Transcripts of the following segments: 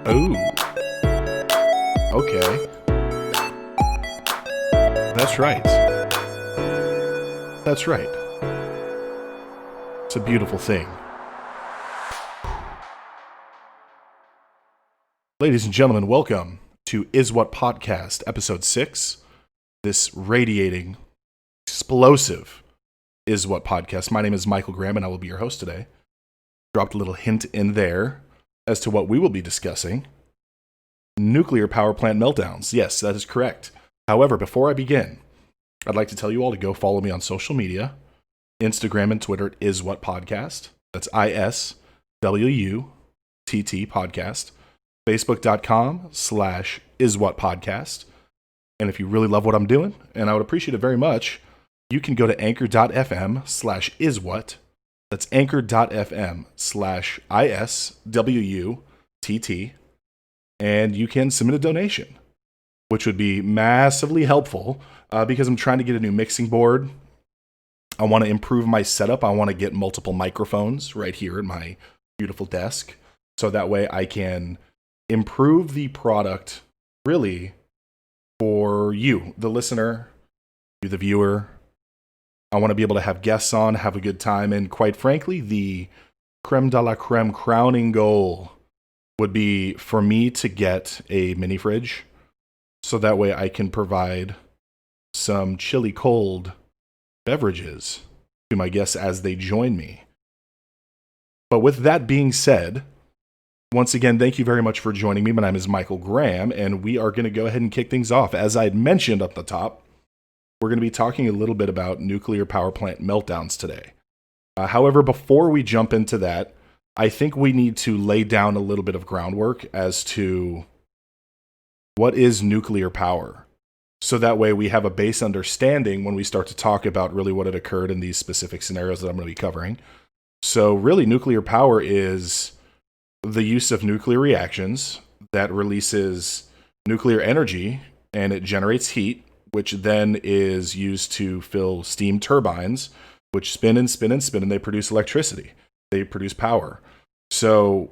Ooh, okay. That's right. That's right. It's a beautiful thing. Ladies and gentlemen, welcome to ISWUTTPodcast, episode 6. This radiating, explosive ISWUTT podcast. My name is Michael Graham, and I will be your host today. Dropped a little hint in there as to what we will be discussing. Nuclear power plant meltdowns. Yes, that is correct. However, before I begin, I'd like to tell you all to go follow me on social media. Instagram and Twitter at ISWUTTPodcast. That's ISWUTT podcast. Facebook.com/ISWUTTPodcast. And if you really love what I'm doing, and I would appreciate it very much, you can go to anchor.fm/ISWUTT. That's anchor.fm/ISWUTT. And you can submit a donation, which would be massively helpful because I'm trying to get a new mixing board. I want to improve my setup. I want to get multiple microphones right here at my beautiful desk. So that way I can improve the product really for you, the listener, you, the viewer. I want to be able to have guests on, have a good time. And quite frankly, the creme de la creme crowning goal would be for me to get a mini fridge. So that way I can provide some chilly cold beverages to my guests as they join me. But with that being said, once again, thank you very much for joining me. My name is Michael Graham, and we are going to go ahead and kick things off. As I had mentioned up the top, we're going to be talking a little bit about nuclear power plant meltdowns today. However, before we jump into that, I think we need to lay down a little bit of groundwork as to what is nuclear power. So that way we have a base understanding when we start to talk about really what had occurred in these specific scenarios that I'm going to be covering. So really, nuclear power is the use of nuclear reactions that releases nuclear energy, and it generates heat, which then is used to fill steam turbines, which spin and spin and spin, and they produce electricity. They produce power. So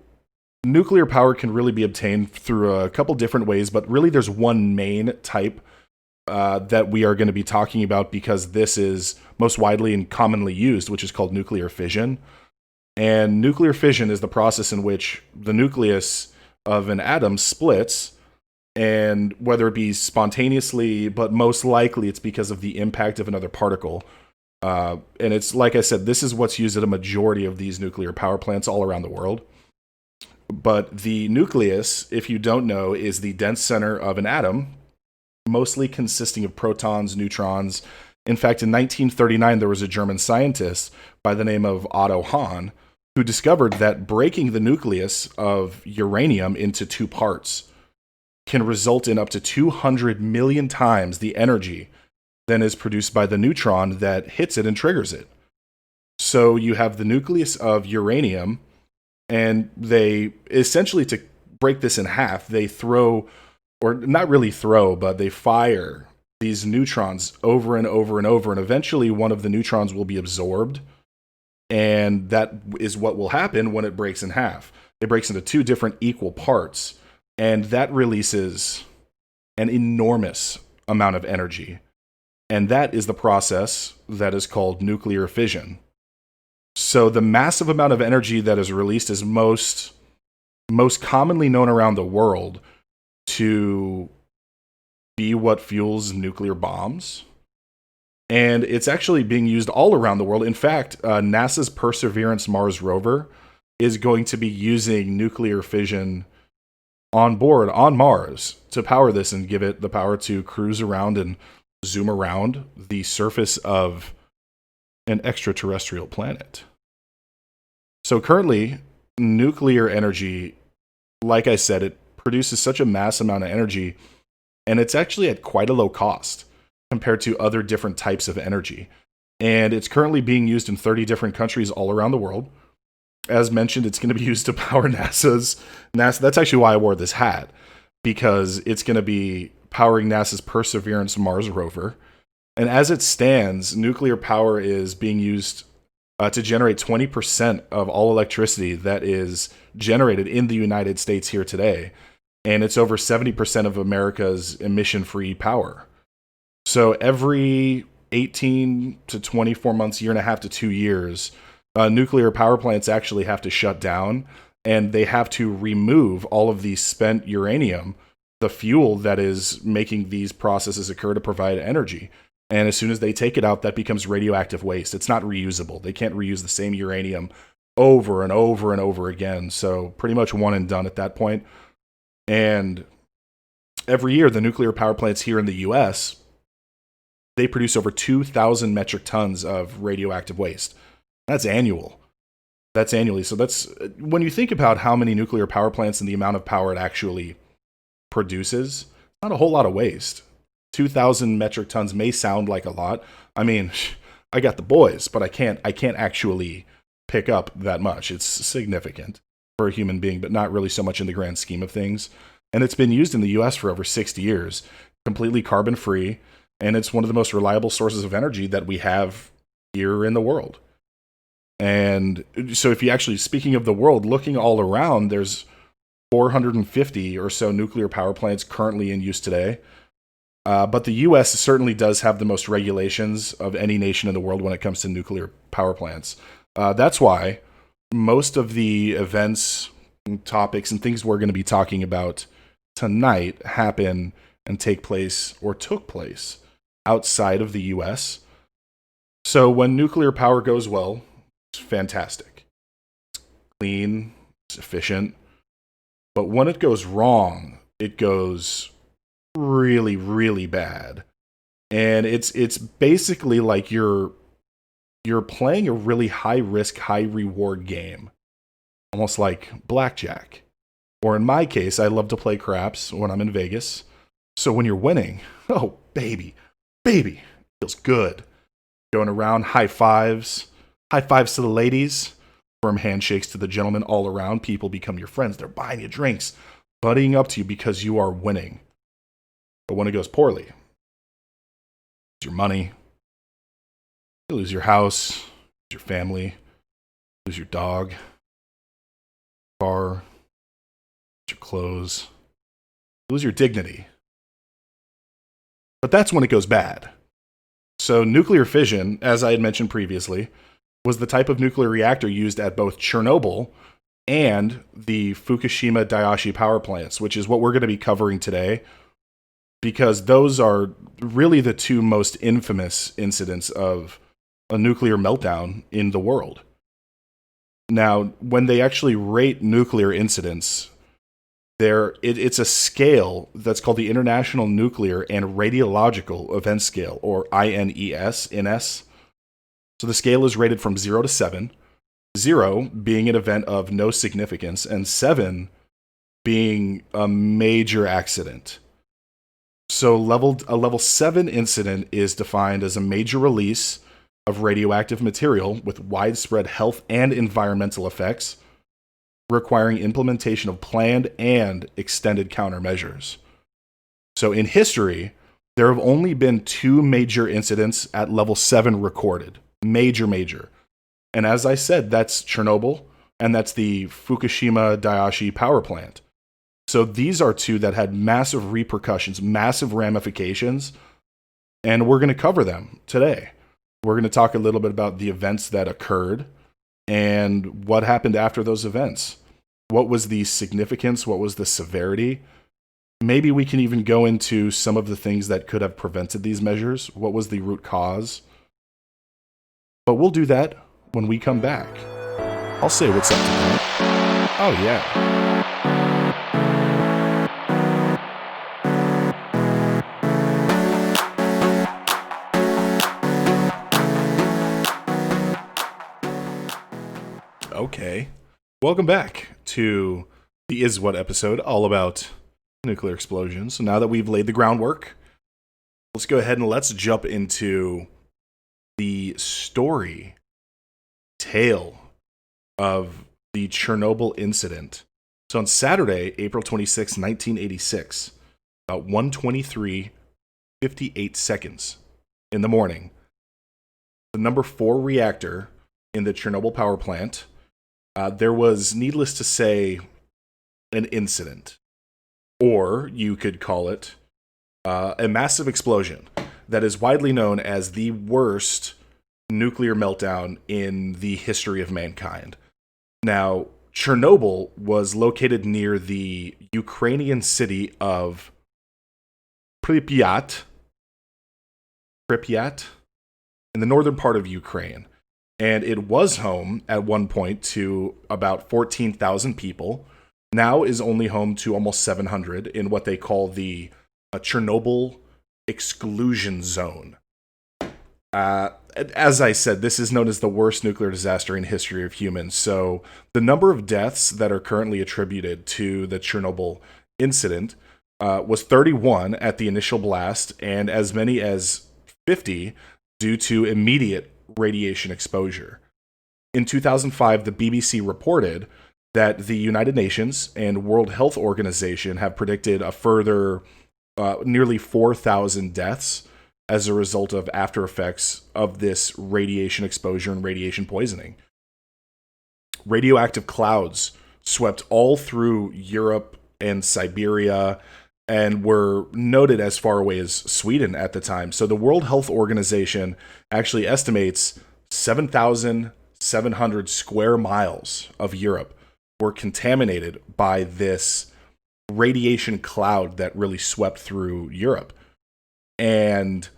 nuclear power can really be obtained through a couple different ways, but really there's one main type that we are going to be talking about because this is most widely and commonly used, which is called nuclear fission. And nuclear fission is the process in which the nucleus of an atom splits, and whether it be spontaneously, but most likely it's because of the impact of another particle. And it's, like I said, this is what's used at a majority of these nuclear power plants all around the world. But the nucleus, if you don't know, is the dense center of an atom, mostly consisting of protons, neutrons. In fact, in 1939, there was a German scientist by the name of Otto Hahn who discovered that breaking the nucleus of uranium into two parts can result in up to 200 million times the energy than is produced by the neutron that hits it and triggers it. So you have the nucleus of uranium, and they essentially, to break this in half, they throw, or not really throw, but they fire these neutrons over and over and over, and eventually one of the neutrons will be absorbed, and that is what will happen when it breaks in half. It breaks into two different equal parts, and that releases an enormous amount of energy. And that is the process that is called nuclear fission. So the massive amount of energy that is released is most commonly known around the world to be what fuels nuclear bombs. And it's actually being used all around the world. In fact, NASA's Perseverance Mars rover is going to be using nuclear fission on board on Mars to power this and give it the power to cruise around and zoom around the surface of an extraterrestrial planet. So currently, nuclear energy, like I said, it produces such a mass amount of energy, and it's actually at quite a low cost compared to other different types of energy. And it's currently being used in 30 different countries all around the world. As mentioned, it's going to be used to power NASA. That's actually why I wore this hat, because it's going to be powering NASA's Perseverance Mars rover. And as it stands, nuclear power is being used to generate 20% of all electricity that is generated in the United States here today. And it's over 70% of America's emission-free power. So every 18 to 24 months, year and a half to 2 years, nuclear power plants actually have to shut down, and they have to remove all of the spent uranium, the fuel that is making these processes occur to provide energy. And as soon as they take it out, that becomes radioactive waste. It's not reusable. They can't reuse the same uranium over and over and over again. So pretty much one and done at that point. And every year, the nuclear power plants here in the US, they produce over 2,000 metric tons of radioactive waste. That's annual. That's annually. So that's, when you think about how many nuclear power plants and the amount of power it actually produces, not a whole lot of waste. 2,000 metric tons may sound like a lot. I mean, I got the boys, but I can't actually pick up that much. It's significant for a human being, but not really so much in the grand scheme of things. And it's been used in the US for over 60 years, completely carbon free, and it's one of the most reliable sources of energy that we have here in the world. And so if you actually, speaking of the world, looking all around, there's 450 or so nuclear power plants currently in use today. But the U.S. certainly does have the most regulations of any nation in the world when it comes to nuclear power plants. That's why most of the events, and topics, and things we're going to be talking about tonight happen and take place or took place outside of the U.S. So when nuclear power goes well, it's fantastic. It's clean, it's efficient. But when it goes wrong, it goes really, really bad. And it's basically like you're playing a really high risk, high reward game. Almost like blackjack. Or in my case, I love to play craps when I'm in Vegas. So when you're winning, oh baby, feels good. Going around, high fives to the ladies, firm handshakes to the gentlemen all around. People become your friends. They're buying you drinks, buddying up to you because you are winning. But when it goes poorly, you lose your money, you lose your house, lose your family, lose your dog, car, lose your clothes, lose your dignity. But that's when it goes bad. So nuclear fission, as I had mentioned previously, was the type of nuclear reactor used at both Chernobyl and the Fukushima Daiichi power plants, which is what we're going to be covering today, because those are really the two most infamous incidents of a nuclear meltdown in the world. Now, when they actually rate nuclear incidents, it's a scale that's called the International Nuclear and Radiological Event Scale, or INES. So the scale is rated from 0 to 7, 0 being an event of no significance, and 7 being a major accident. So a level 7 incident is defined as a major release of radioactive material with widespread health and environmental effects, requiring implementation of planned and extended countermeasures. So in history, there have only been 2 major incidents at level 7 recorded. Major. And as I said, that's Chernobyl and that's the Fukushima Daiichi power plant. So these are 2 that had massive repercussions, massive ramifications, and we're going to cover them today. We're going to talk a little bit about the events that occurred and what happened after those events. What was the significance? What was the severity? Maybe we can even go into some of the things that could have prevented these measures. What was the root cause? But we'll do that when we come back. I'll say what's up tonight. Oh, yeah. Okay. Welcome back to the ISWUTT episode, all about nuclear explosions. So now that we've laid the groundwork, let's go ahead and let's jump into the tale of the Chernobyl incident. So on Saturday, April 26, 1986, about 1:23:58 seconds in the morning, the number 4 reactor in the Chernobyl power plant, there was, needless to say, an incident. Or you could call it a massive explosion that is widely known as the worst nuclear meltdown in the history of mankind. Now, Chernobyl was located near the Ukrainian city of Pripyat, in the northern part of Ukraine. And it was home at one point to about 14,000 people. Now is only home to almost 700 in what they call the Chernobyl exclusion zone. As I said, this is known as the worst nuclear disaster in history of humans. So the number of deaths that are currently attributed to the Chernobyl incident was 31 at the initial blast, and as many as 50 due to immediate radiation exposure. In 2005, the BBC reported that the United Nations and World Health Organization have predicted a further nearly 4,000 deaths as a result of after effects of this radiation exposure and radiation poisoning. Radioactive clouds swept all through Europe and Siberia and were noted as far away as Sweden at the time. So the World Health Organization actually estimates 7,700 square miles of Europe were contaminated by this radiation cloud that really swept through Europe. And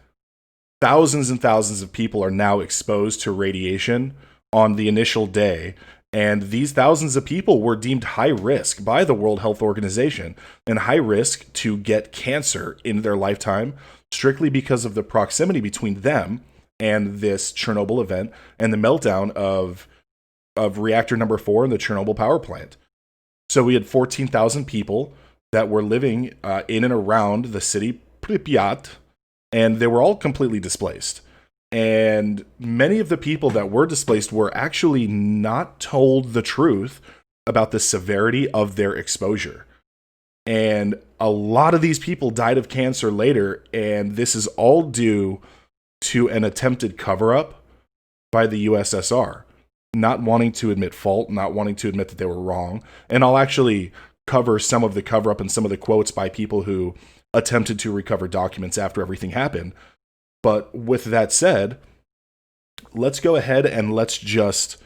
thousands of people are now exposed to radiation on the initial day. And these thousands of people were deemed high risk by the World Health Organization and high risk to get cancer in their lifetime, strictly because of the proximity between them and this Chernobyl event and the meltdown of reactor number 4 in the Chernobyl power plant. So we had 14,000 people that were living in and around the city Pripyat, and they were all completely displaced. And many of the people that were displaced were actually not told the truth about the severity of their exposure. And a lot of these people died of cancer later, and this is all due to an attempted cover-up by the USSR, not wanting to admit fault, not wanting to admit that they were wrong. And I'll actually cover some of the cover-up and some of the quotes by people who attempted to recover documents after everything happened. But with that said, let's go ahead and let's just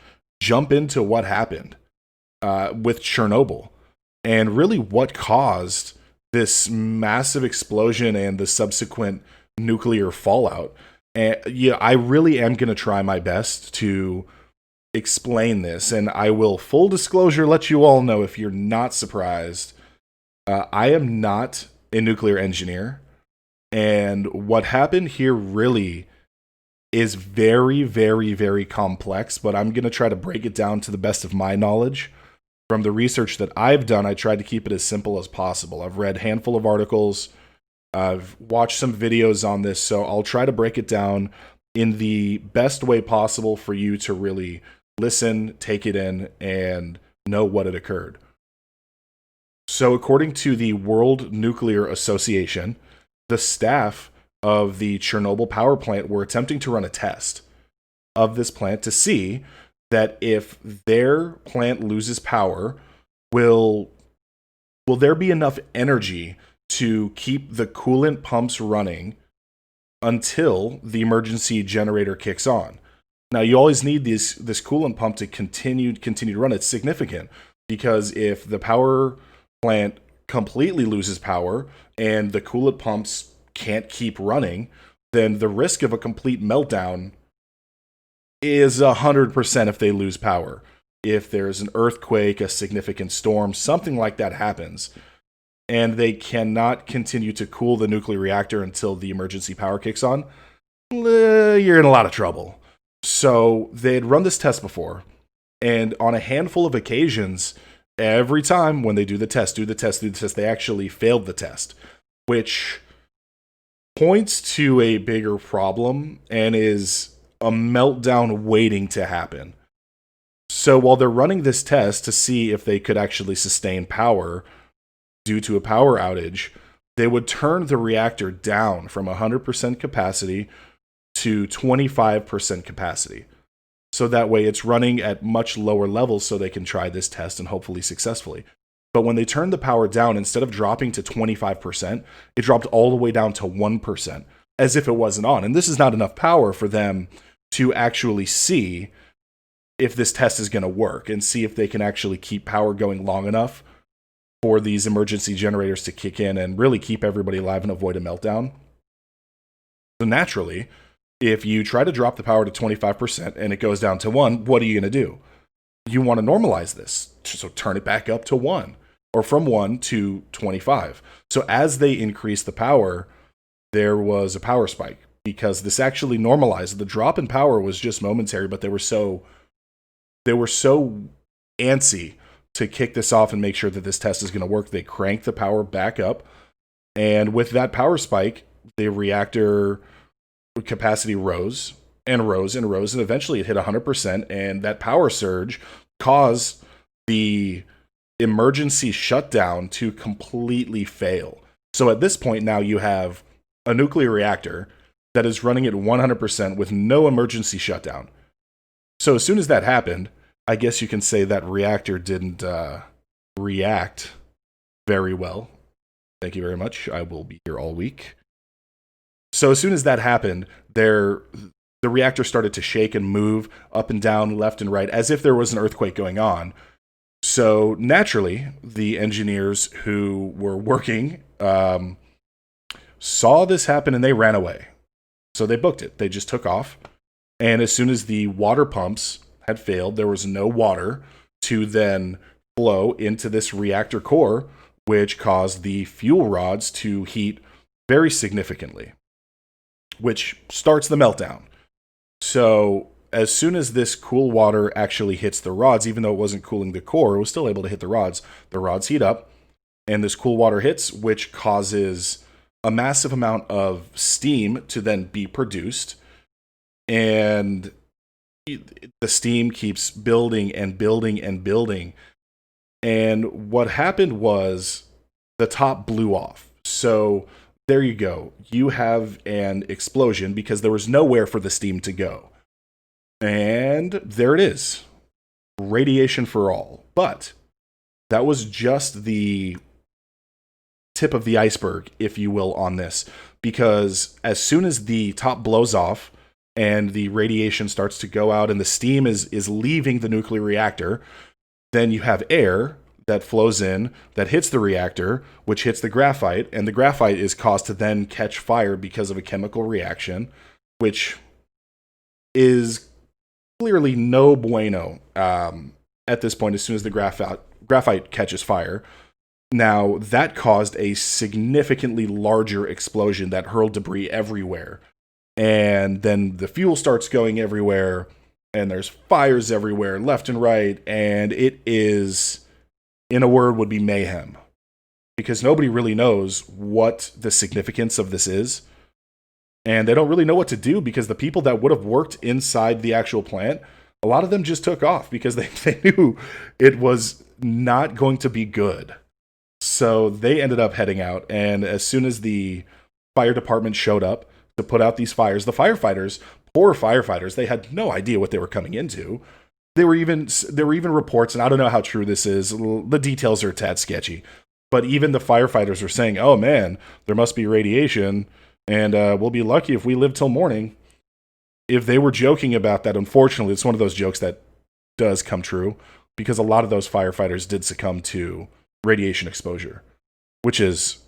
jump into what happened with Chernobyl and really what caused this massive explosion and the subsequent nuclear fallout. And yeah, I really am going to try my best to explain this, and I will, full disclosure, let you all know, if you're not surprised, I am not a nuclear engineer. And what happened here really is very, very, very complex, but I'm going to try to break it down to the best of my knowledge. From the research that I've done, I tried to keep it as simple as possible. I've read a handful of articles, I've watched some videos on this, so I'll try to break it down in the best way possible for you to really listen, take it in, and know what had occurred. So according to the World Nuclear Association, the staff of the Chernobyl power plant were attempting to run a test of this plant to see that if their plant loses power, will there be enough energy to keep the coolant pumps running until the emergency generator kicks on. Now, you always need this coolant pump to continue to run. It's significant because if the power plant completely loses power and the coolant pumps can't keep running, then the risk of a complete meltdown is 100% if they lose power. If there's an earthquake, a significant storm, something like that happens, and they cannot continue to cool the nuclear reactor until the emergency power kicks on, you're in a lot of trouble. So they had run this test before, and on a handful of occasions, every time when they do the test, they actually failed the test, which points to a bigger problem and is a meltdown waiting to happen. So while they're running this test to see if they could actually sustain power due to a power outage, they would turn the reactor down from 100% capacity to 25% capacity. So that way it's running at much lower levels so they can try this test and hopefully successfully. But when they turned the power down, instead of dropping to 25%, it dropped all the way down to 1%, as if it wasn't on. And this is not enough power for them to actually see if this test is going to work and see if they can actually keep power going long enough for these emergency generators to kick in and really keep everybody alive and avoid a meltdown. So naturally, if you try to drop the power to 25% and it goes down to 1, what are you going to do? You want to normalize this. So turn it back up to 1, or from 1 to 25. So as they increased the power, there was a power spike because this actually normalized. The drop in power was just momentary, but they were so antsy to kick this off and make sure that this test is going to work. They cranked the power back up. And with that power spike, the reactor capacity rose and rose and rose. And eventually it hit 100%. And that power surge caused the emergency shutdown to completely fail. So at this point now you have a nuclear reactor that is running at 100% with no emergency shutdown. So as soon as that happened, I guess you can say that reactor didn't react very well. Thank you very much. I will be here all week. So as soon as that happened, the reactor started to shake and move up and down, left and right, as if there was an earthquake going on. So naturally, the engineers who were working saw this happen and they ran away. So they booked it. They just took off. And as soon as the water pumps had failed, there was no water to then flow into this reactor core, which caused the fuel rods to heat very significantly, which starts the meltdown. So as soon as this cool water actually hits the rods, even though it wasn't cooling the core, it was still able to hit the rods. The rods heat up, and this cool water hits, which causes a massive amount of steam to then be produced. And the steam keeps building and building and building. And what happened was the top blew off. So there you go. You have an explosion because there was nowhere for the steam to go. And there it is. Radiation for all. But that was just the tip of the iceberg, if you will, on this. Because as soon as the top blows off, and the radiation starts to go out and the steam is leaving the nuclear reactor, then you have air that flows in, that hits the reactor, which hits the graphite, and the graphite is caused to then catch fire because of a chemical reaction, which is clearly no bueno at this point as soon as the graphite catches fire. Now, that caused a significantly larger explosion that hurled debris everywhere. And then the fuel starts going everywhere, and there's fires everywhere, left and right, and it is, in a word, would be mayhem. Because nobody really knows what the significance of this is, and they don't really know what to do because the people that would have worked inside the actual plant, a lot of them just took off because they knew it was not going to be good. So they ended up heading out, and as soon as the fire department showed up to put out these fires, the firefighters, poor firefighters, they had no idea what they were coming into. There were even reports, and I don't know how true this is, the details are a tad sketchy, but even the firefighters were saying, oh man, there must be radiation, and we'll be lucky if we live till morning. If they were joking about that, unfortunately, it's one of those jokes that does come true, because a lot of those firefighters did succumb to radiation exposure, which is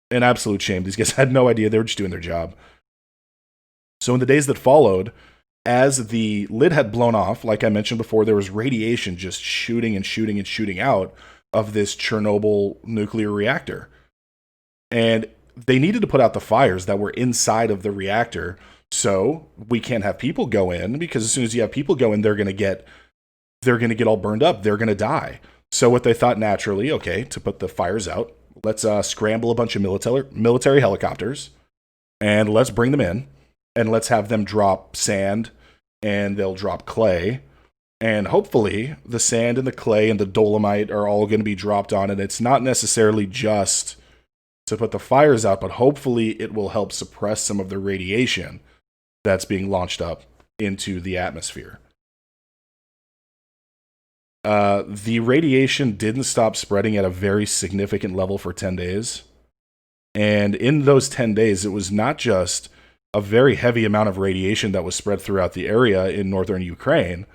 an absolute shame. These guys had no idea. They were just doing their job. So in the days that followed, as the lid had blown off, like I mentioned before, there was radiation just shooting and shooting and shooting out of this Chernobyl nuclear reactor. And they needed to put out the fires that were inside of the reactor. So we can't have people go in, because as soon as you have people go in, they're going to get all burned up. They're going to die. So what they thought naturally, okay, to put the fires out, let's scramble a bunch of military helicopters and let's bring them in. And let's have them drop sand, and they'll drop clay. And hopefully the sand and the clay and the dolomite are all going to be dropped on. And it's not necessarily just to put the fires out, but hopefully it will help suppress some of the radiation that's being launched up into the atmosphere. The radiation didn't stop spreading at a very significant level for 10 days. And in those 10 days, it was not just a very heavy amount of radiation that was spread throughout the area in northern Ukraine,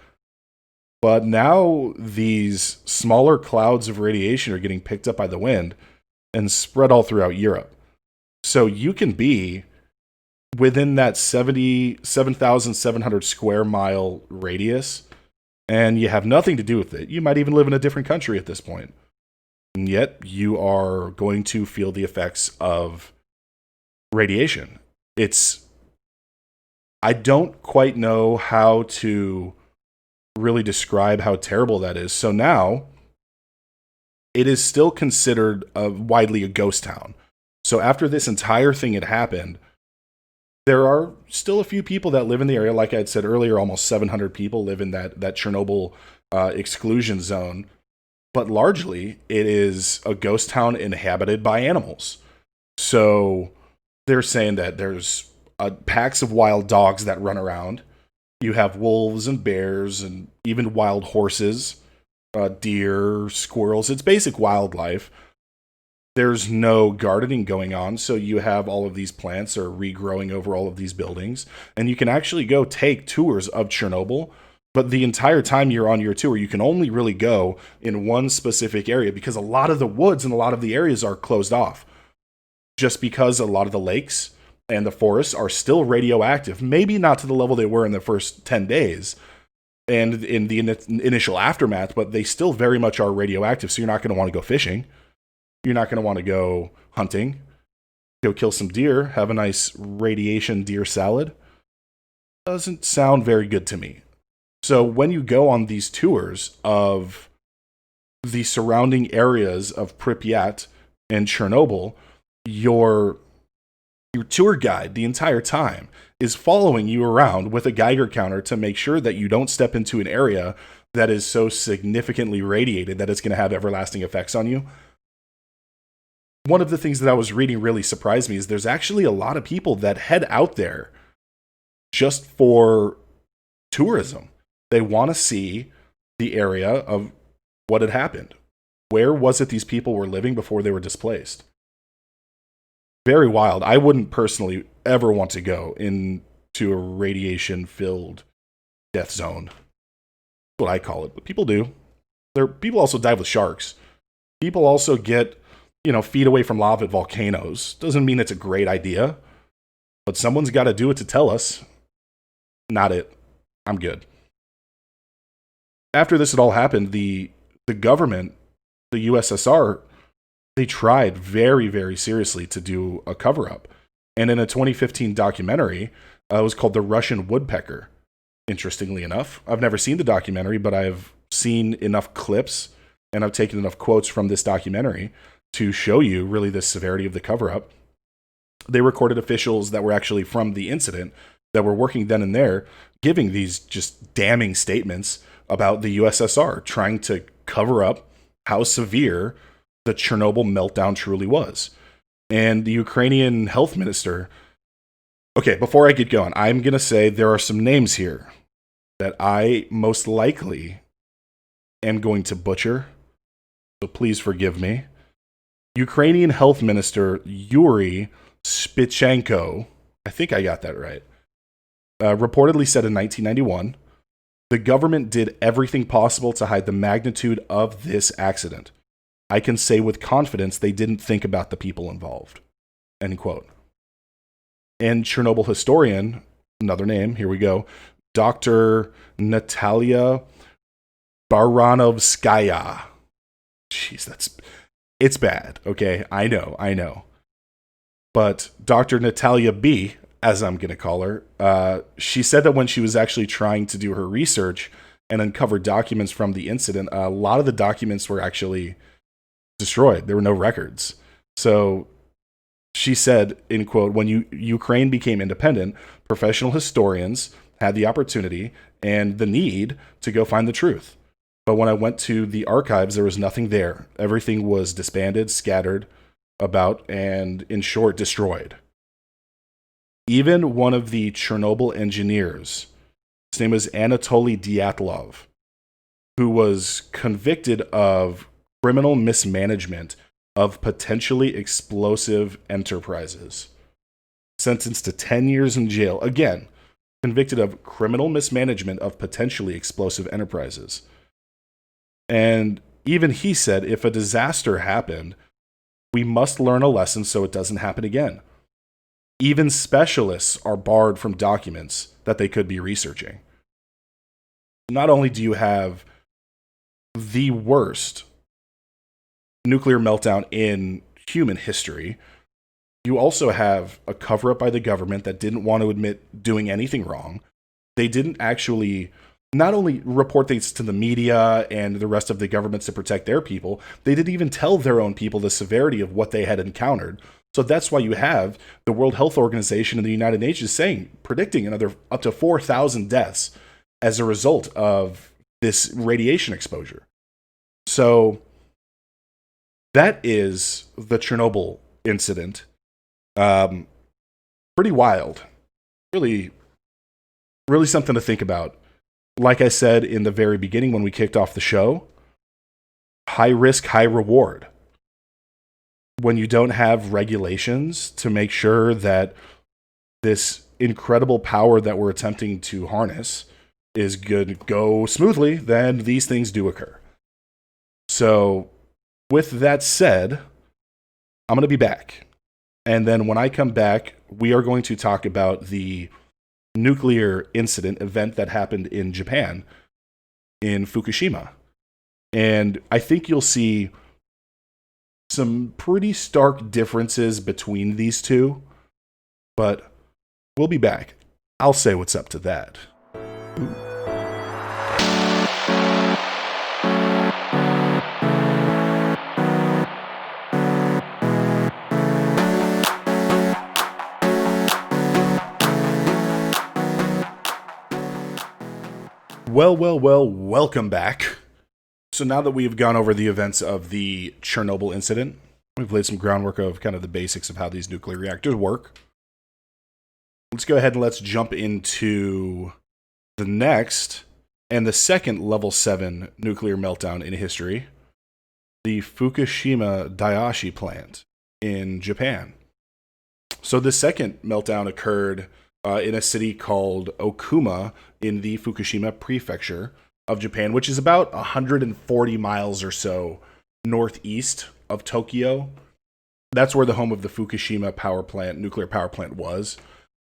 but now these smaller clouds of radiation are getting picked up by the wind and spread all throughout Europe. So you can be within that 7,700 square mile radius, and you have nothing to do with it. You might even live in a different country at this point. And yet you are going to feel the effects of radiation. I don't quite know how to really describe how terrible that is. So now it is still considered widely a ghost town. So after this entire thing had happened, there are still a few people that live in the area. Like I had said earlier, almost 700 people live in that Chernobyl exclusion zone. But largely, it is a ghost town inhabited by animals. So they're saying that there's packs of wild dogs that run around. You have wolves and bears and even wild horses, deer, squirrels. It's basic wildlife. There's no gardening going on, so you have all of these plants are regrowing over all of these buildings. And you can actually go take tours of Chernobyl, but the entire time you're on your tour, you can only really go in one specific area because a lot of the woods and a lot of the areas are closed off. Just because a lot of the lakes and the forests are still radioactive, maybe not to the level they were in the first 10 days and in the initial aftermath, but they still very much are radioactive, so you're not going to want to go fishing. You're not going to want to go hunting, go kill some deer, have a nice radiation deer salad. Doesn't sound very good to me. So when you go on these tours of the surrounding areas of Pripyat and Chernobyl, your tour guide the entire time is following you around with a Geiger counter to make sure that you don't step into an area that is so significantly radiated that it's going to have everlasting effects on you. One of the things that I was reading really surprised me is there's actually a lot of people that head out there just for tourism. They want to see the area of what had happened. Where was it these people were living before they were displaced? Very wild. I wouldn't personally ever want to go into a radiation-filled death zone. That's what I call it, but people do. People also dive with sharks. People also get feet away from lava at volcanoes. Doesn't mean it's a great idea, but someone's got to do it to tell us. Not it. I'm good. After this had all happened, the government, the USSR, they tried very, very seriously to do a cover-up. And in a 2015 documentary, it was called The Russian Woodpecker. Interestingly enough, I've never seen the documentary, but I've seen enough clips and I've taken enough quotes from this documentary to show you really the severity of the cover-up. They recorded officials that were actually from the incident that were working then and there, giving these just damning statements about the USSR trying to cover up how severe the Chernobyl meltdown truly was. And the Ukrainian health minister... Okay, before I get going, I'm going to say there are some names here that I most likely am going to butcher, so please forgive me. Ukrainian Health Minister Yuri Spichenko, I think I got that right, reportedly said in 1991, the government did everything possible to hide the magnitude of this accident. I can say with confidence they didn't think about the people involved. End quote. And Chernobyl historian, another name, here we go, Dr. Natalia Baranovskaya. Jeez, it's bad, okay? I know. But Dr. Natalia B., as I'm going to call her, she said that when she was actually trying to do her research and uncover documents from the incident, a lot of the documents were actually destroyed. There were no records. So she said, in quote, when Ukraine became independent, professional historians had the opportunity and the need to go find the truth. But when I went to the archives, there was nothing there. Everything was disbanded, scattered about, and, in short, destroyed. Even one of the Chernobyl engineers, his name was Anatoly Dyatlov, who was convicted of criminal mismanagement of potentially explosive enterprises. Sentenced to 10 years in jail. Again, convicted of criminal mismanagement of potentially explosive enterprises. And even he said, if a disaster happened, we must learn a lesson so it doesn't happen again. Even specialists are barred from documents that they could be researching. Not only do you have the worst nuclear meltdown in human history, you also have a cover-up by the government that didn't want to admit doing anything wrong. They didn't actually not only report things to the media and the rest of the governments to protect their people, they didn't even tell their own people the severity of what they had encountered. So that's why you have the World Health Organization and the United Nations predicting another up to 4,000 deaths as a result of this radiation exposure. So that is the Chernobyl incident. Pretty wild. Really something to think about. Like I said in the very beginning when we kicked off the show, high risk, high reward. When you don't have regulations to make sure that this incredible power that we're attempting to harness is good to go smoothly, then these things do occur. So, with that said, I'm going to be back. And then when I come back, we are going to talk about the nuclear incident event that happened in Japan, in Fukushima. And I think you'll see some pretty stark differences between these two, but we'll be back. I'll say what's up to that. Ooh. Well, welcome back. So now that we've gone over the events of the Chernobyl incident, we've laid some groundwork of kind of the basics of how these nuclear reactors work. Let's go ahead and let's jump into the next and the second level 7 nuclear meltdown in history, the Fukushima Daiichi plant in Japan. So the second meltdown occurred in a city called Okuma in the Fukushima prefecture of Japan, which is about 140 miles or so northeast of Tokyo. That's where the home of the Fukushima power plant, nuclear power plant, was.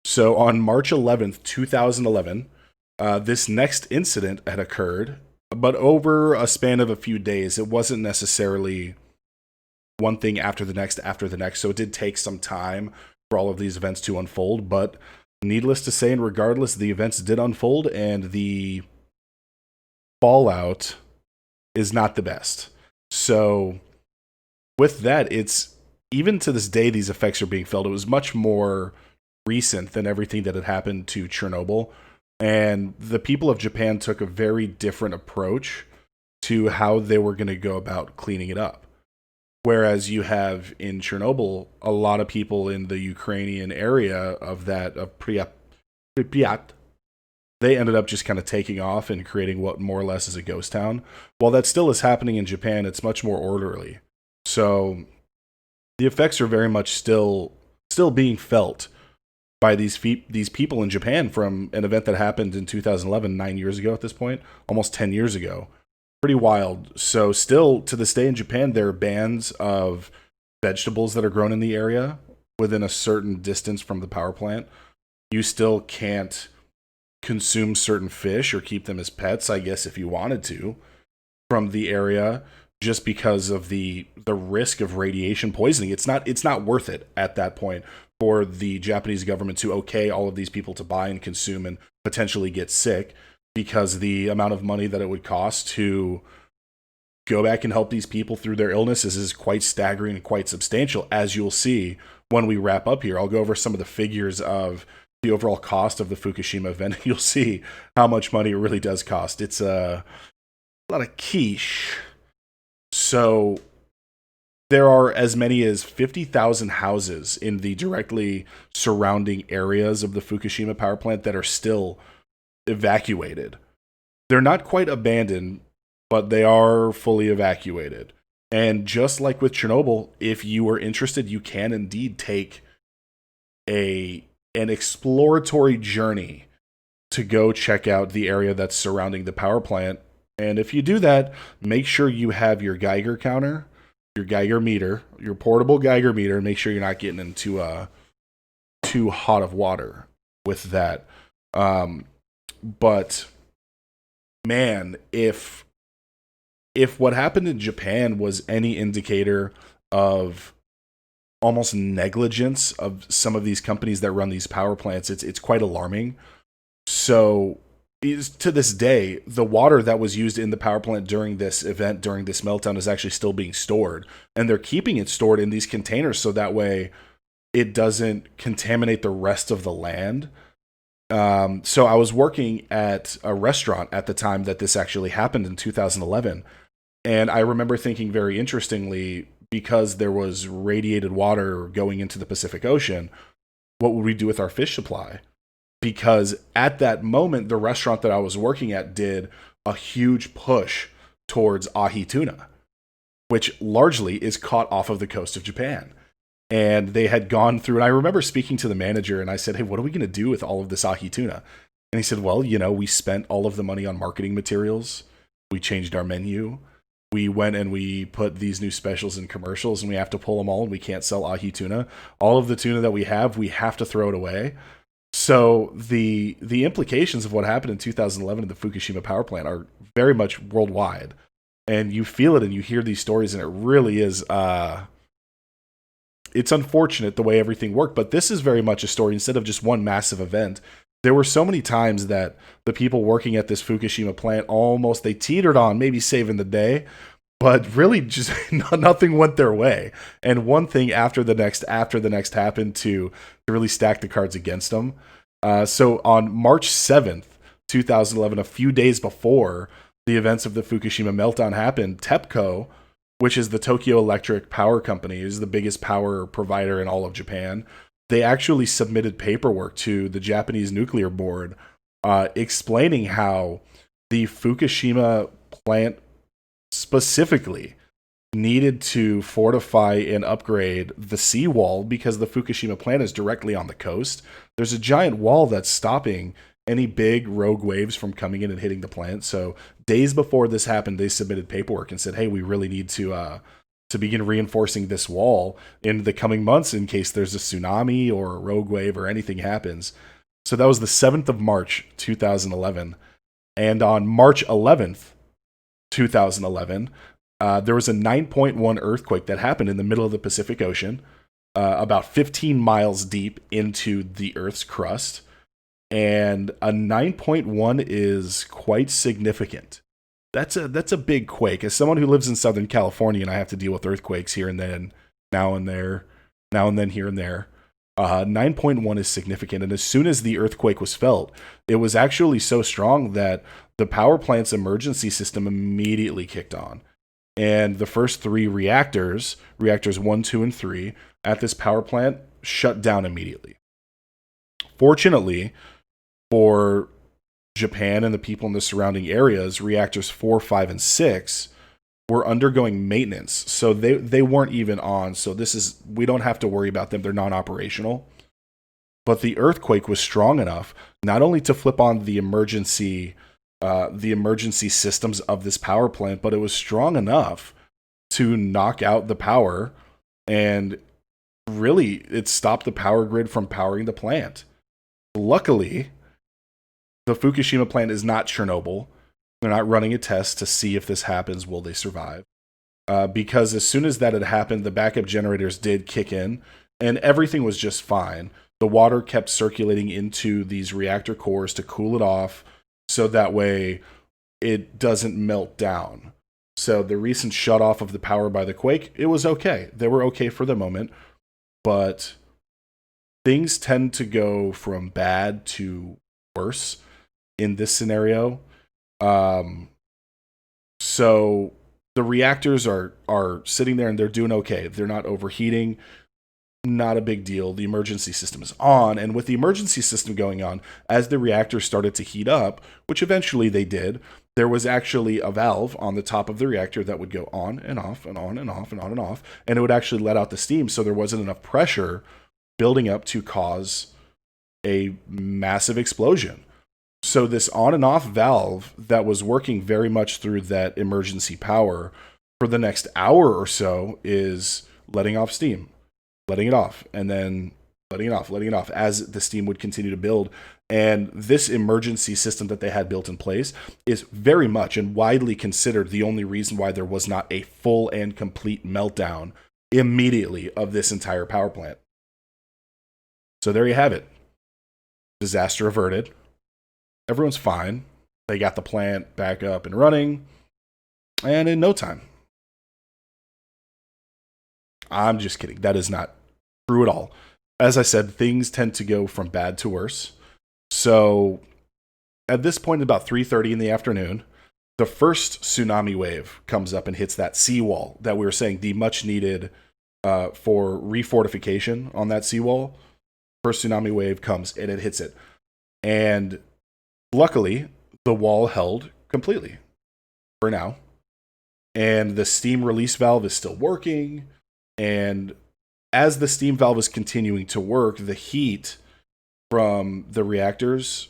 So on March 11th, 2011, this next incident had occurred, but over a span of a few days. It wasn't necessarily one thing after the next. So it did take some time for all of these events to unfold, but needless to say, and regardless, the events did unfold, and the fallout is not the best. So with that, it's even to this day, these effects are being felt. It was much more recent than everything that had happened to Chernobyl. And the people of Japan took a very different approach to how they were going to go about cleaning it up. Whereas you have in Chernobyl, a lot of people in the Ukrainian area of Pripyat, they ended up just kind of taking off and creating what more or less is a ghost town. While that still is happening in Japan, it's much more orderly. So the effects are very much still being felt by these people in Japan from an event that happened in 2011, 9 years ago at this point, almost 10 years ago. Pretty wild. So still, to this day in Japan, there are bans of vegetables that are grown in the area within a certain distance from the power plant. You still can't consume certain fish or keep them as pets, I guess, if you wanted to, from the area, just because of the risk of radiation poisoning. It's not worth it at that point for the Japanese government to okay all of these people to buy and consume and potentially get sick, because the amount of money that it would cost to go back and help these people through their illnesses is quite staggering and quite substantial, as you'll see when we wrap up here. I'll go over some of the figures of the overall cost of the Fukushima event. You'll see how much money it really does cost. It's a lot of quiche. So there are as many as 50,000 houses in the directly surrounding areas of the Fukushima power plant that are still evacuated. They're not quite abandoned, but they are fully evacuated. And just like with Chernobyl, if you are interested, you can indeed take an exploratory journey to go check out the area that's surrounding the power plant. And if you do that, make sure you have your Geiger counter, your Geiger meter, your portable Geiger meter, and make sure you're not getting into too hot of water with that. But man, if what happened in Japan was any indicator of almost negligence of some of these companies that run these power plants, it's quite alarming. So to this day, the water that was used in the power plant during this event, during this meltdown, is actually still being stored. And they're keeping it stored in these containers so that way it doesn't contaminate the rest of the land. So I was working at a restaurant at the time that this actually happened in 2011. And I remember thinking very interestingly, because there was radiated water going into the Pacific Ocean, what would we do with our fish supply? Because at that moment, the restaurant that I was working at did a huge push towards ahi tuna, which largely is caught off of the coast of Japan. And they had gone through, and I remember speaking to the manager, and I said, hey, what are we going to do with all of this ahi tuna? And he said, well, we spent all of the money on marketing materials. We changed our menu. We went and we put these new specials in commercials, and we have to pull them all, and we can't sell ahi tuna. All of the tuna that we have to throw it away. So the implications of what happened in 2011 at the Fukushima power plant are very much worldwide. And you feel it and you hear these stories, and it really is it's unfortunate the way everything worked, but this is very much a story. Instead of just one massive event, there were so many times that the people working at this Fukushima plant they teetered on maybe saving the day, but really just nothing went their way. And one thing after the next happened to really stack the cards against them. So on March 7th, 2011, a few days before the events of the Fukushima meltdown happened, TEPCO, which is the Tokyo Electric Power Company, is the biggest power provider in all of Japan, they actually submitted paperwork to the Japanese nuclear board explaining how the Fukushima plant specifically needed to fortify and upgrade the seawall because the Fukushima plant is directly on the coast. There's a giant wall that's stopping any big rogue waves from coming in and hitting the plant. So days before this happened, they submitted paperwork and said, hey, we really need to begin reinforcing this wall in the coming months in case there's a tsunami or a rogue wave or anything happens. So that was the 7th of March, 2011. And on March 11th, 2011, there was a 9.1 earthquake that happened in the middle of the Pacific Ocean, about 15 miles deep into the Earth's crust. And a 9.1 is quite significant. That's a big quake. As someone who lives in Southern California, and I have to deal with earthquakes here and then, now and then here and there, 9.1 is significant. And as soon as the earthquake was felt, it was actually so strong that the power plant's emergency system immediately kicked on. And the first three reactors 1, 2, and 3, at this power plant shut down immediately. Fortunately, for Japan and the people in the surrounding areas, reactors 4, 5, and 6 were undergoing maintenance. So they weren't even on. So we don't have to worry about them. They're non-operational. But the earthquake was strong enough not only to flip on the emergency systems of this power plant, but it was strong enough to knock out the power, and really it stopped the power grid from powering the plant. Luckily, the Fukushima plant is not Chernobyl. They're not running a test to see if this happens, will they survive? Because as soon as that had happened, the backup generators did kick in, and everything was just fine. The water kept circulating into these reactor cores to cool it off, so that way it doesn't melt down. So the recent shut off of the power by the quake, it was okay. They were okay for the moment, but things tend to go from bad to worse in this scenario. So the reactors are sitting there and they're doing okay. They're not overheating. Not a big deal. The emergency system is on. And with the emergency system going on, as the reactors started to heat up, which eventually they did, there was actually a valve on the top of the reactor that would go on and off and on and off and on and off, and it would actually let out the steam, so there wasn't enough pressure building up to cause a massive explosion. So this on and off valve that was working very much through that emergency power for the next hour or so is letting off steam, letting it off, and then letting it off as the steam would continue to build. And this emergency system that they had built in place is very much and widely considered the only reason why there was not a full and complete meltdown immediately of this entire power plant. So there you have it. Disaster averted. Everyone's fine. They got the plant back up and running, and in no time. I'm just kidding. That is not true at all. As I said, things tend to go from bad to worse. So at this point, about 3:30 in the afternoon, the first tsunami wave comes up and hits that seawall that we were saying, the much needed for refortification on that seawall. First tsunami wave comes and it hits it. And luckily, the wall held completely for now. And the steam release valve is still working. And as the steam valve is continuing to work, the heat from the reactors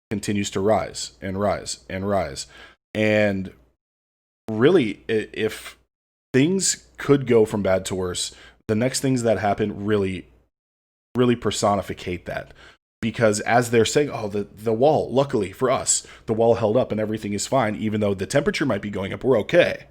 continues to rise and rise and rise. And really, if things could go from bad to worse, the next things that happen really personificate that. Because as they're saying, oh, the wall, luckily for us, the wall held up and everything is fine, even though the temperature might be going up, we're okay.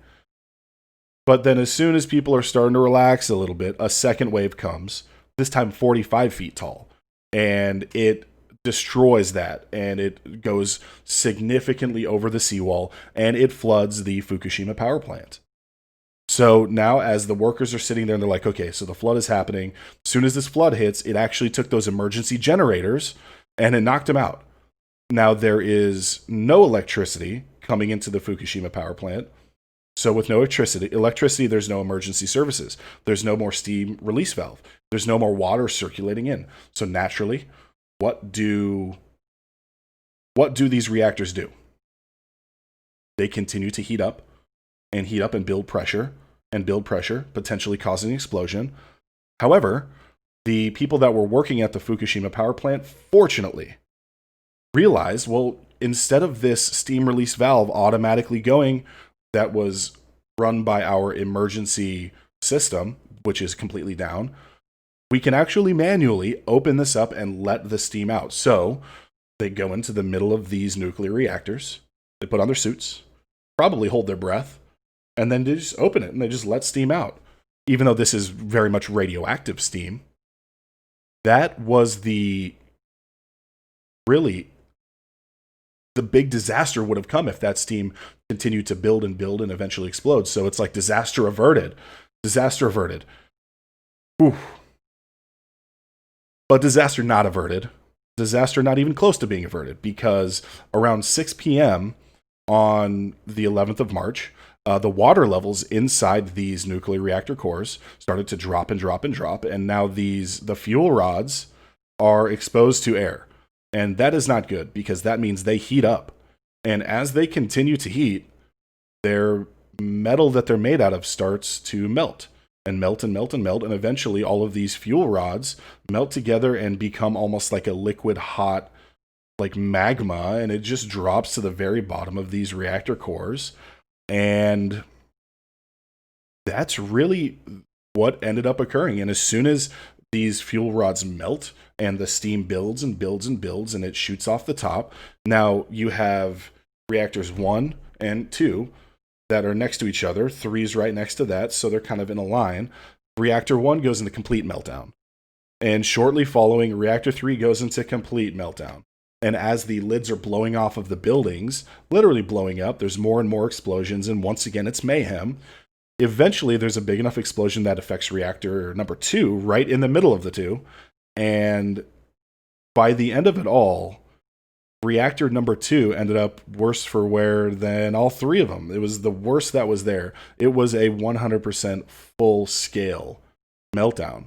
But then as soon as people are starting to relax a little bit, a second wave comes, this time 45 feet tall, and it destroys that, and it goes significantly over the seawall, and it floods the Fukushima power plant. So now as the workers are sitting there and they're like, okay, so the flood is happening. As soon as this flood hits, it actually took those emergency generators and it knocked them out. Now there is no electricity coming into the Fukushima power plant. So with no electricity, there's no emergency services. There's no more steam release valve. There's no more water circulating in. So naturally, what do these reactors do? They continue to heat up and build pressure, potentially causing an explosion. However, the people that were working at the Fukushima power plant, fortunately, realized, well, instead of this steam release valve automatically going that was run by our emergency system, which is completely down, we can actually manually open this up and let the steam out. So they go into the middle of these nuclear reactors, they put on their suits, probably hold their breath, and then they just open it and they just let steam out. Even though this is very much radioactive steam, that was the big disaster would have come if that steam continued to build and eventually explode. So it's like disaster averted. Ooh. But disaster not averted. Disaster not even close to being averted, because around 6 p.m. on the 11th of March, the water levels inside these nuclear reactor cores started to drop, and now the fuel rods are exposed to air. And that is not good, because that means they heat up. And as they continue to heat, their metal that they're made out of starts to melt. And melt, and eventually all of these fuel rods melt together and become almost like a liquid hot, like magma, and it just drops to the very bottom of these reactor cores. And that's really what ended up occurring. And as soon as these fuel rods melt and the steam builds and it shoots off the top, now you have reactors 1 and 2 that are next to each other. 3's right next to that, so they're kind of in a line. Reactor 1 goes into complete meltdown. And shortly following, reactor 3 goes into complete meltdown. And as the lids are blowing off of the buildings, literally blowing up, there's more and more explosions, and once again, it's mayhem. Eventually, there's a big enough explosion that affects reactor number 2, right in the middle of the two. And by the end of it all, reactor number 2 ended up worse for wear than all 3 of them. It was the worst that was there. It was a 100% full-scale meltdown.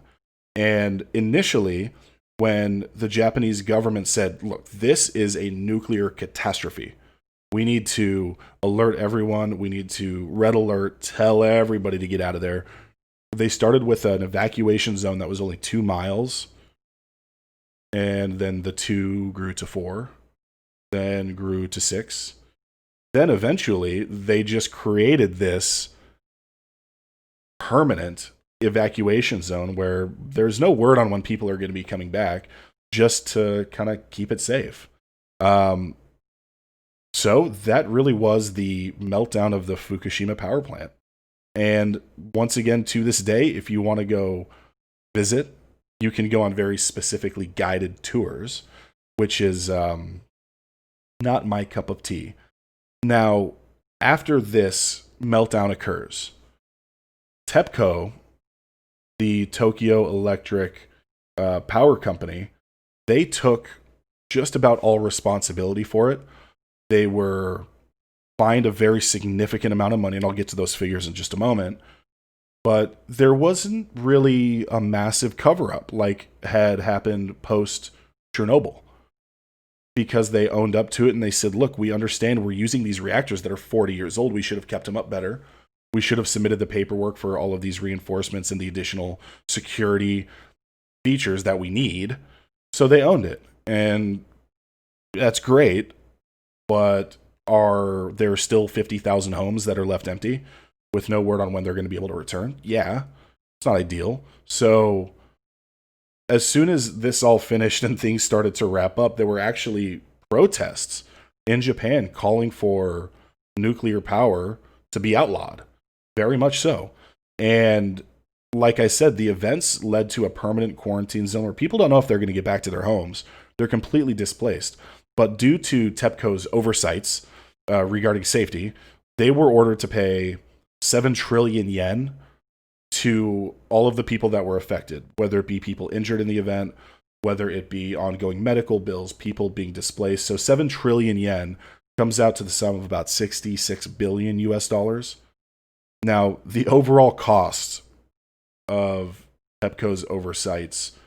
And initially, when the Japanese government said, look, this is a nuclear catastrophe, We need to alert everyone. We need to red alert, tell everybody to get out of there. They started with an evacuation zone that was only 2 miles. And then the 2 grew to 4, then grew to 6. Then eventually they just created this permanent evacuation zone where there's no word on when people are going to be coming back, just to kind of keep it safe. So that really was the meltdown of the Fukushima power plant. And once again, to this day, if you want to go visit, you can go on very specifically guided tours, which is not my cup of tea. Now, after this meltdown occurs, TEPCO, the Tokyo Electric Power Company, they took just about all responsibility for it. They were fined a very significant amount of money, and I'll get to those figures in just a moment. But there wasn't really a massive cover-up like had happened post-Chernobyl, because they owned up to it and they said, look, we understand we're using these reactors that are 40 years old. We should have kept them up better. We should have submitted the paperwork for all of these reinforcements and the additional security features that we need. So they owned it. And that's great. But are there still 50,000 homes that are left empty with no word on when they're going to be able to return? Yeah, it's not ideal. So as soon as this all finished and things started to wrap up, there were actually protests in Japan calling for nuclear power to be outlawed. Very much so. And like I said, the events led to a permanent quarantine zone where people don't know if they're going to get back to their homes. They're completely displaced. But due to TEPCO's oversights regarding safety, they were ordered to pay 7 trillion yen to all of the people that were affected, whether it be people injured in the event, whether it be ongoing medical bills, people being displaced. So 7 trillion yen comes out to the sum of about 66 billion US dollars. Now, the overall cost of TEPCO's oversights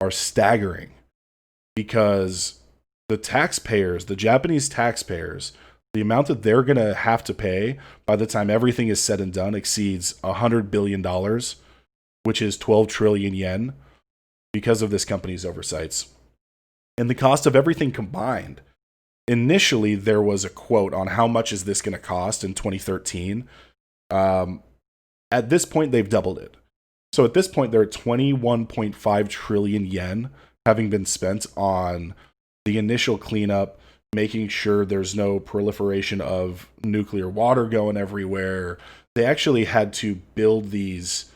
are staggering, because the taxpayers, the Japanese taxpayers, the amount that they're going to have to pay by the time everything is said and done exceeds $100 billion, which is 12 trillion yen, because of this company's oversights. And the cost of everything combined, initially there was a quote on how much is this going to cost in 2013. At this point, they've doubled it. So at this point, they're at 21.5 trillion yen having been spent on the initial cleanup, making sure there's no proliferation of nuclear water going everywhere. They actually had to build these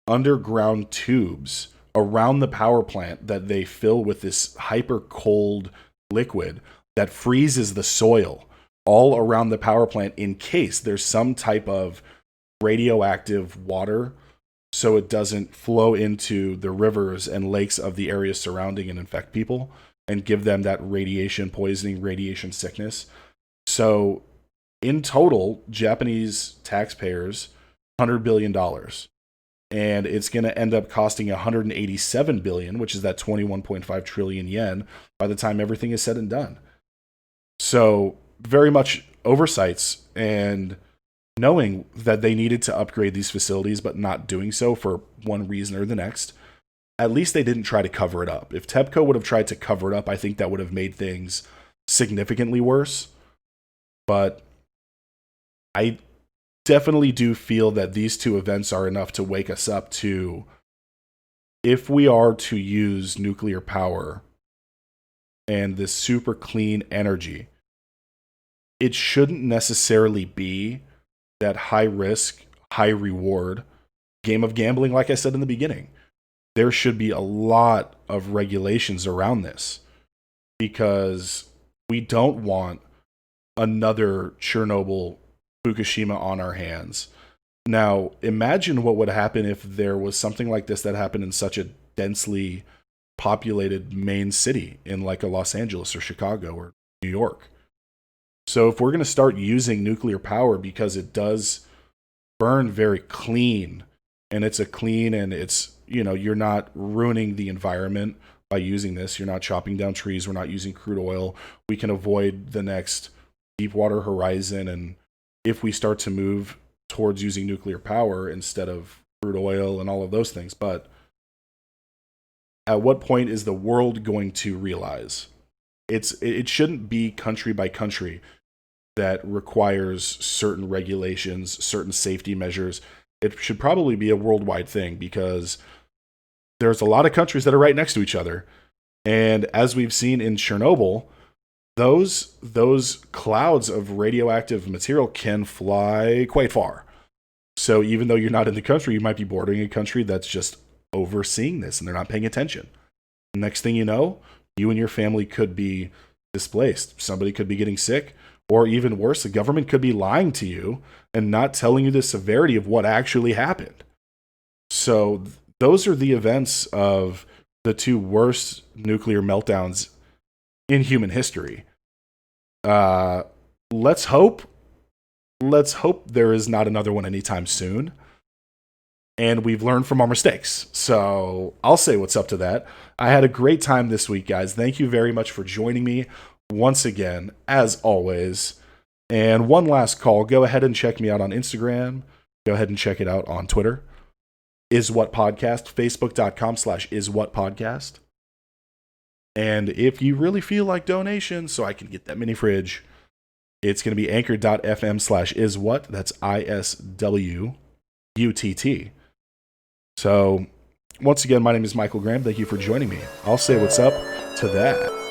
underground tubes around the power plant that they fill with this hyper cold liquid that freezes the soil all around the power plant in case there's some type of radioactive water, so it doesn't flow into the rivers and lakes of the area surrounding and infect people and give them that radiation poisoning, radiation sickness. So in total, Japanese taxpayers, $100 billion. And it's going to end up costing 187 billion, which is that 21.5 trillion yen, by the time everything is said and done. So very much oversights, and knowing that they needed to upgrade these facilities, but not doing so for one reason or the next. At least they didn't try to cover it up. If TEPCO would have tried to cover it up, I think that would have made things significantly worse. But I definitely do feel that these two events are enough to wake us up to, if we are to use nuclear power and this super clean energy, it shouldn't necessarily be that high risk, high reward game of gambling, like I said in the beginning. There should be a lot of regulations around this, because we don't want another Chernobyl, Fukushima on our hands. Now, imagine what would happen if there was something like this that happened in such a densely populated main city in like a Los Angeles or Chicago or New York. So if we're going to start using nuclear power, because it does burn very clean, and it's a clean, and it's, you know, you're not ruining the environment by using this. You're not chopping down trees. We're not using crude oil. We can avoid the next Deepwater Horizon, and if we start to move towards using nuclear power instead of crude oil and all of those things. But at what point is the world going to realize it shouldn't be country by country that requires certain regulations, certain safety measures. It should probably be a worldwide thing, because there's a lot of countries that are right next to each other. And as we've seen in Chernobyl, those clouds of radioactive material can fly quite far. So even though you're not in the country, you might be bordering a country that's just overseeing this and they're not paying attention. Next thing you know, you and your family could be displaced. Somebody could be getting sick. Or even worse, the government could be lying to you and not telling you the severity of what actually happened. So those are the events of the two worst nuclear meltdowns in human history. Let's hope there is not another one anytime soon. And we've learned from our mistakes. So I'll say what's up to that. I had a great time this week, guys. Thank you very much for joining me once again, as always. And one last call, go ahead and check me out on Instagram. Go ahead and check it out on Twitter. ISWUTTPodcast, facebook.com/ISWUTTPodcast. And if you really feel like donations so I can get that mini fridge, it's going to be anchor.fm/ISWUTT. That's ISWUTT. So once again, my name is Michael Graham. Thank you for joining me. I'll say what's up to that.